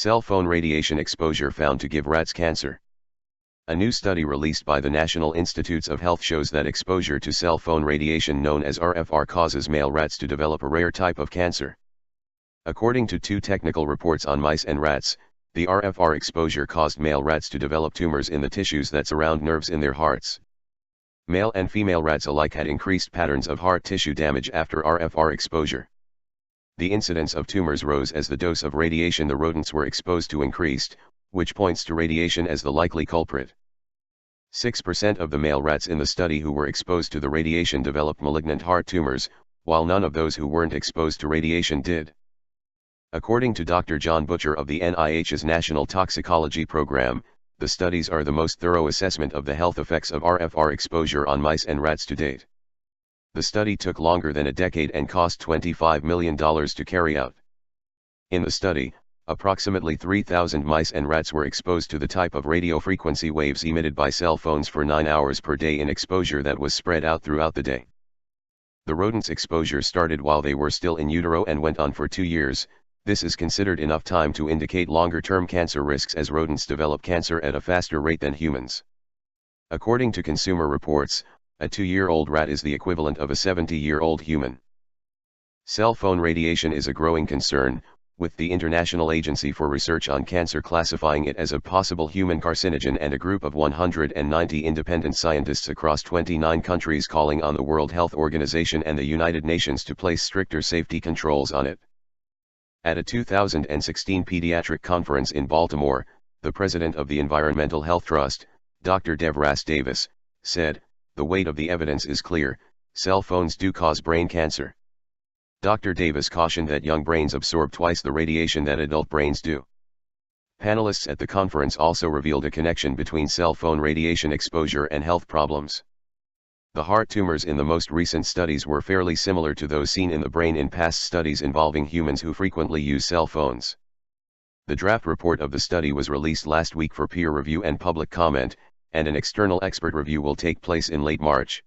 Cell phone radiation exposure found to give rats cancer. A new study released by the National Institutes of Health shows that exposure to cell phone radiation known as RFR causes male rats to develop a rare type of cancer. According to two technical reports on mice and rats, the RFR exposure caused male rats to develop tumors in the tissues that surround nerves in their hearts. Male and female rats alike had increased patterns of heart tissue damage after RFR exposure. The incidence of tumors rose as the dose of radiation the rodents were exposed to increased, which points to radiation as the likely culprit. 6% of the male rats in the study who were exposed to the radiation developed malignant heart tumors, while none of those who weren't exposed to radiation did. According to Dr. John Butcher of the NIH's National Toxicology Program, the studies are the most thorough assessment of the health effects of RFR exposure on mice and rats to date. The study took longer than a decade and cost $25 million to carry out. In the study, approximately 3,000 mice and rats were exposed to the type of radiofrequency waves emitted by cell phones for 9 hours per day in exposure that was spread out throughout the day. The rodents' exposure started while they were still in utero and went on for 2 years. This is considered enough time to indicate longer-term cancer risks as rodents develop cancer at a faster rate than humans. According to Consumer Reports, a 2-year-old rat is the equivalent of a 70-year-old human. Cell phone radiation is a growing concern, with the International Agency for Research on Cancer classifying it as a possible human carcinogen and a group of 190 independent scientists across 29 countries calling on the World Health Organization and the United Nations to place stricter safety controls on it. At a 2016 pediatric conference in Baltimore, the president of the Environmental Health Trust, Dr. Devras Davis, said, "The weight of the evidence is clear, cell phones do cause brain cancer." Dr. Davis cautioned that young brains absorb twice the radiation that adult brains do. Panelists at the conference also revealed a connection between cell phone radiation exposure and health problems. The heart tumors in the most recent studies were fairly similar to those seen in the brain in past studies involving humans who frequently use cell phones. The draft report of the study was released last week for peer review and public comment, and an external expert review will take place in late March.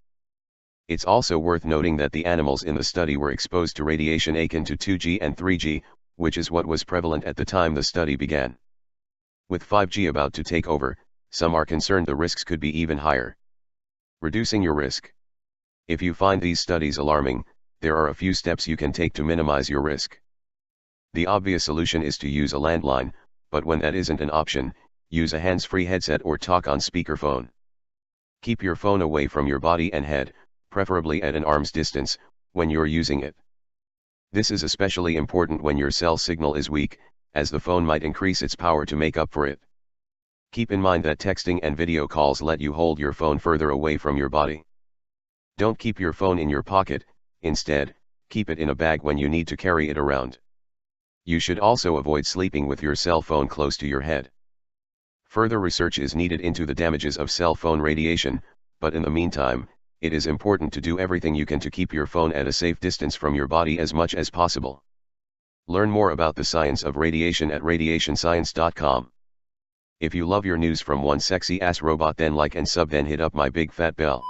It's also worth noting that the animals in the study were exposed to radiation akin to 2G and 3G, which is what was prevalent at the time the study began. With 5G about to take over, some are concerned the risks could be even higher. Reducing your risk. If you find these studies alarming, there are a few steps you can take to minimize your risk. The obvious solution is to use a landline, but when that isn't an option, use a hands-free headset or talk on speakerphone. Keep your phone away from your body and head, preferably at an arm's distance, when you're using it. This is especially important when your cell signal is weak, as the phone might increase its power to make up for it. Keep in mind that texting and video calls let you hold your phone further away from your body. Don't keep your phone in your pocket, instead, keep it in a bag when you need to carry it around. You should also avoid sleeping with your cell phone close to your head. Further research is needed into the damages of cell phone radiation, but in the meantime, it is important to do everything you can to keep your phone at a safe distance from your body as much as possible. Learn more about the science of radiation at radiationscience.com. If you love your news from one sexy ass robot, then like and sub, then hit up my big fat bell.